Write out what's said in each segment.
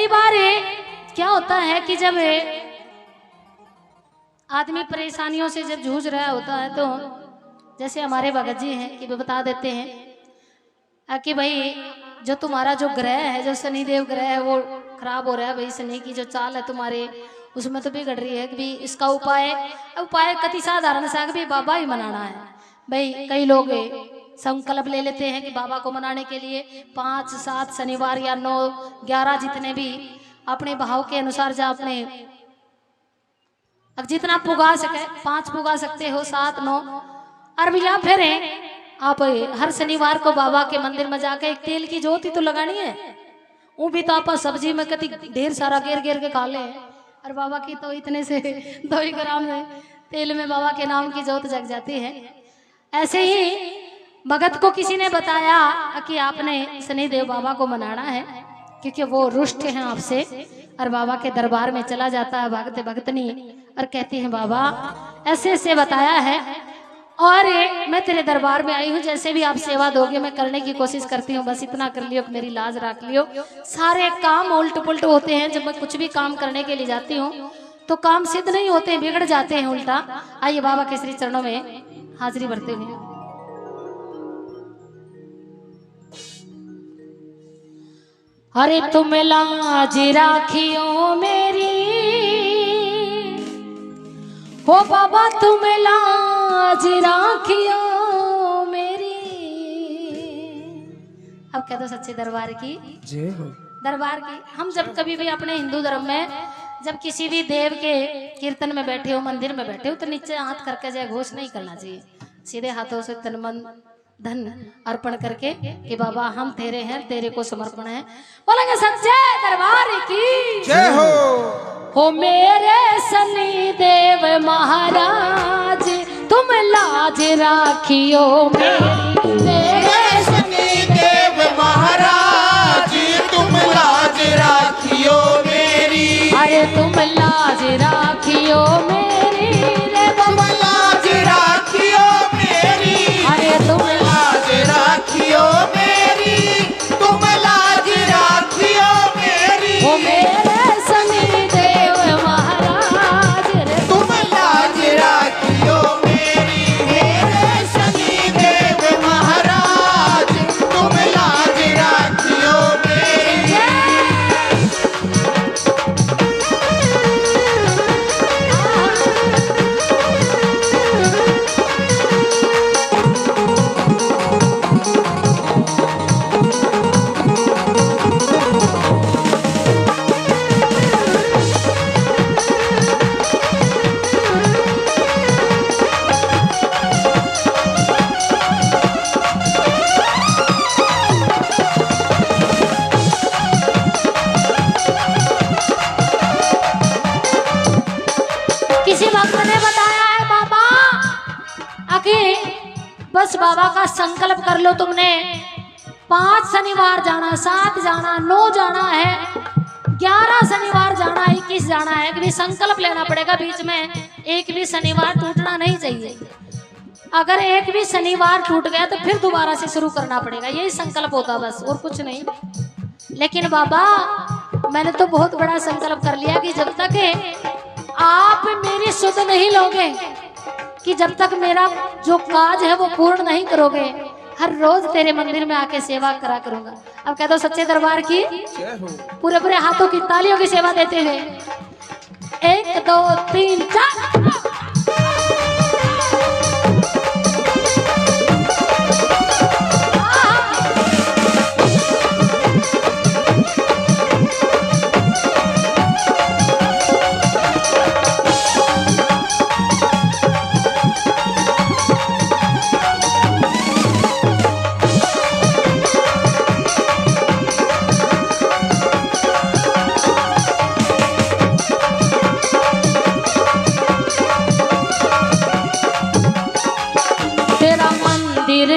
बार क्या होता है कि जब आदमी परेशानियों से जब जूझ रहा होता है तो जैसे हमारे भगत जी हैं कि वो बता देते हैं कि भाई जो तुम्हारा जो ग्रह है, जो शनिदेव ग्रह है वो खराब हो रहा है, भाई शनि की जो चाल है तुम्हारे उसमें तो बिगड़ रही है कि भी इसका उपाय कति साधारण सा भी बाबा ही मनाना है। भाई कई लोग संकल्प ले लेते हैं कि बाबा को मनाने के लिए 5, 7 शनिवार या 9, 11 जितने भी अपने भाव के अनुसार जा अपने अब जितना पुगा सके 5 पुगा सकते हो, 7, 9 और या फिर आप हर शनिवार को बाबा के मंदिर में जाके एक तेल की ज्योति तो लगानी है। वो भी तो आप सब्जी में कति ढेर सारा घेर घेर के खा ले और बाबा की तो इतने से 2 ही ग्राम में तेल में बाबा के नाम की ज्योत जग जाती है। ऐसे ही भगत को किसी ने बताया कि आपने शनिदेव बाबा को मनाना है क्योंकि वो रुष्ट हैं आपसे, और बाबा के दरबार में चला जाता है भगत भगतनी और कहती है बाबा ऐसे ऐसे बताया है और मैं तेरे दरबार में आई हूँ, जैसे भी आप सेवा दोगे मैं करने की कोशिश करती हूँ, बस इतना कर लियो मेरी लाज रख लियो। सारे काम उल्ट पुल्ट होते हैं, जब मैं कुछ भी काम करने के लिए जाती हूँ तो काम सिद्ध नहीं होते, बिगड़ जाते हैं उल्टा। आइए बाबा के श्री चरणों में हाजिरी भरते हुए। अरे तुम लाज राखियो मेरी, हो बाबा तुम लाज राखियो मेरी। अब कह दो सच्चे दरबार की जय हो। दरबार की हम जब कभी भी अपने हिंदू धर्म में जब किसी भी देव के कीर्तन में बैठे हो, मंदिर में बैठे हो तो नीचे हाथ करके जय घोष नहीं करना चाहिए, सीधे हाथों से तन मन धन अर्पण करके कि बाबा हम तेरे हैं, तेरे को समर्पण है। बोलेंगे सच्चे दरबार की जय हो मेरे शनि देव महाराज तुम लाज राखियो मेरी। मेरे शनि देव महाराज तुम लाज राखियो मेरी। अरे तुम लाज राखियो मेरी रे, तुम लाज राखियो मेरी। अरे तुम राखियो मेरी, तुम लाज राखियो मेरी। ओ मेरे शनि देव महाराज रे, तुम लाज राखियो मेरी। मेरे शनि देव महाराज तुम लाज राखियो मेरी। किसी भक्त ने बताया है बाबा आके बस बाबा का संकल्प कर लो, तुमने 5 शनिवार जाना, 7 जाना, 9 जाना है, 11 शनिवार जाना, 21 जाना है कि भी संकल्प लेना पड़ेगा। बीच में एक भी शनिवार टूटना नहीं चाहिए। अगर एक भी शनिवार टूट गया तो फिर दोबारा से शुरू करना पड़ेगा, यही संकल्प होता बस और कुछ नहीं। लेकिन बाबा मैंने तो बहुत बड़ा संकल्प कर लिया कि जब तक आप मेरी सुध नहीं लोगे, कि जब तक मेरा जो काज है वो पूर्ण नहीं करोगे, हर रोज तेरे मंदिर में आके सेवा करा करूंगा। अब कह दो सच्चे दरबार की पूरे पूरे हाथों की तालियों की सेवा देते हुए 1 2 3 4।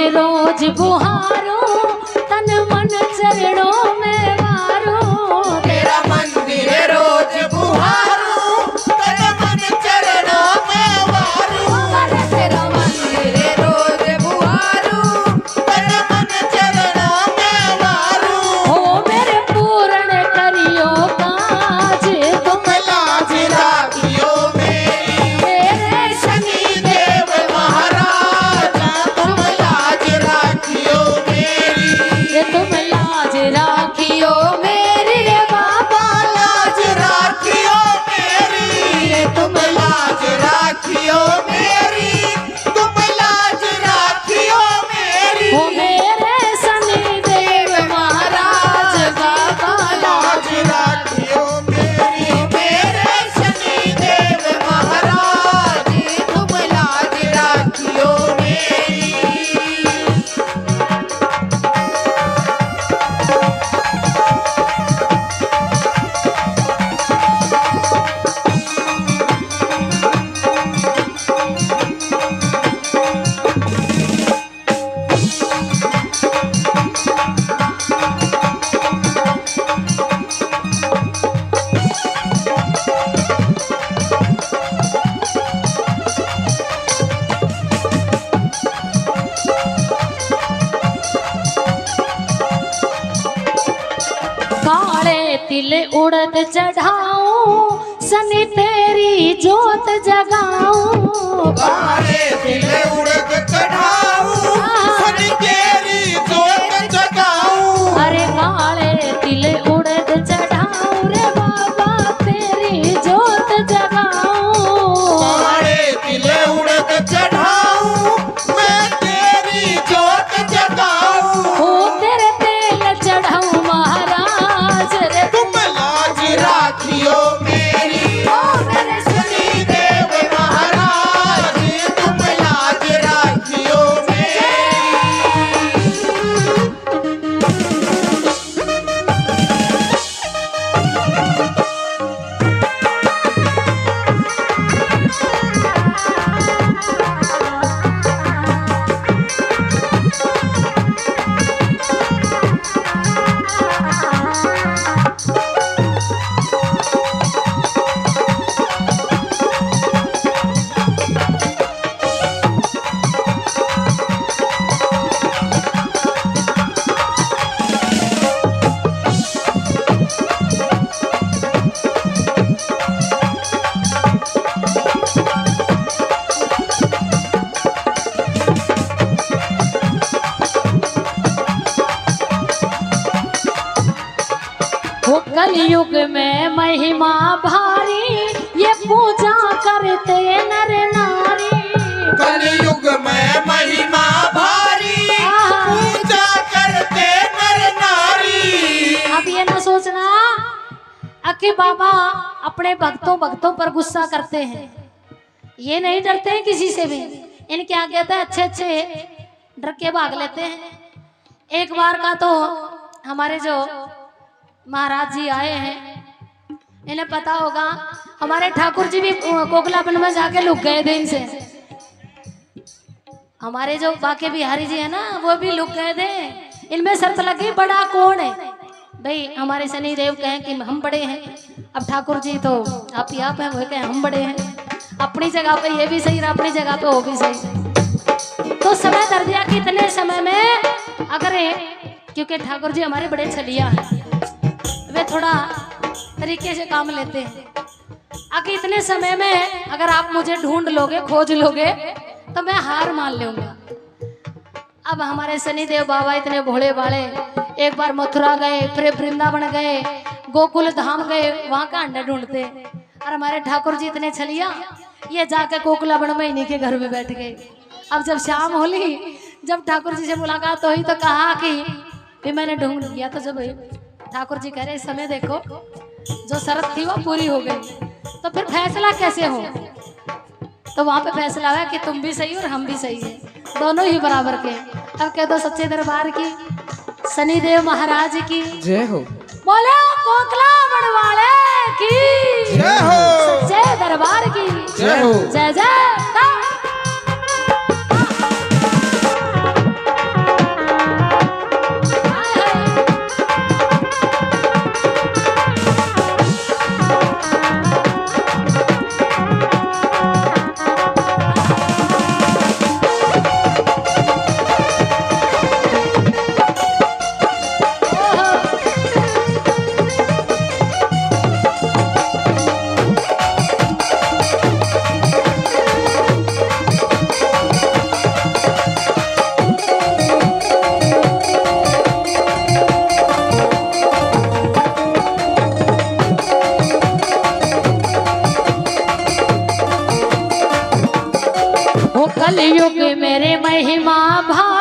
रोज बुहारो तन मन चरणों में वारो, तेरा मंदिर रोज बुहारो तन मन चरणों में वारो। तेरा मंदिर रोज बुहारो तन मन चरणों में वारो। हो मेरे पूर्ण करियो का काले तिल उड़द चढ़ाऊं सनी तेरी जोत जगाऊं। काले तिल उड़द चढ़ाऊं सनी तेरी जोत जगाऊं। अरे काले तिल उड़द चढ़ाऊं रे बाबा तेरी जोत जगाऊं। काले तिल उड़द चढ़ाऊं मैं तेरी जोत जगाऊं। हो तेरे तेल चढ़ाऊं महाराज रे तुम लाज राखियो मेरी ओ मेरे शनि देव महाराज। तुम लाज राखियो मेरी। वो कलयुग में महिमा भारी ये पूजा करते नर नारी। कलयुग में महिमा भारी पूजा करते नर नारी। अब ये ना सोचना अके बाबा अपने भक्तों पर गुस्सा करते हैं। ये नहीं डरते हैं किसी से भी। इनके आगे तो अच्छे अच्छे डर के भाग लेते हैं। एक बार का तो हमारे जो महाराज जी आए हैं इन्हें पता होगा, हमारे ठाकुर जी भी कोकलापन में जाके लुक गए थे इनसे। हमारे जो बाके बिहारी जी है ना वो भी लुक गए थे। इनमें शर्त लगी बड़ा कौन है। भाई हमारे शनि देव कहें कि हम बड़े हैं, अब ठाकुर जी तो आप ही आप हैं, वो कहें हम बड़े हैं। अपनी जगह पे ये भी सही और अपनी जगह पे वो भी सही। तो समय कर दिया कि इतने समय में अगर क्योंकि ठाकुर जी हमारे बड़े छलिया हैं, वे थोड़ा तरीके से काम लेते हैं। आगे इतने समय में अगर आप मुझे ढूंढ लोगे खोज लोगे तो मैं हार मान लूंगा। अब हमारे शनिदेव बाबा इतने भोले भाले, एक बार मथुरा गए, फिर वृंदावन गए, गोकुल धाम गए, वहां का अंडा ढूंढते। और हमारे ठाकुर जी इतने छलिया, ये जाके कोकलावन में इन्हीं के घर में बैठ गए। अब जब शाम होली, जब ठाकुर जी से मुलाकात हुई तो कहा कि मैंने ढूंढ लिया। तो जब ठाकुर जी कह रहे इस समय देखो जो शर्त थी वो पूरी हो गई, तो फिर फैसला कैसे हो। तो वहां पे फैसला हुआ कि तुम भी सही और हम भी सही है, दोनों ही बराबर के। अब कह दो सच्चे दरबार की शनिदेव महाराज की जय हो। बोलो कोकलावन वाले की जय हो। सच्चे दरबार की जय हो। जय जय। कलयुग मेरे महिमा भा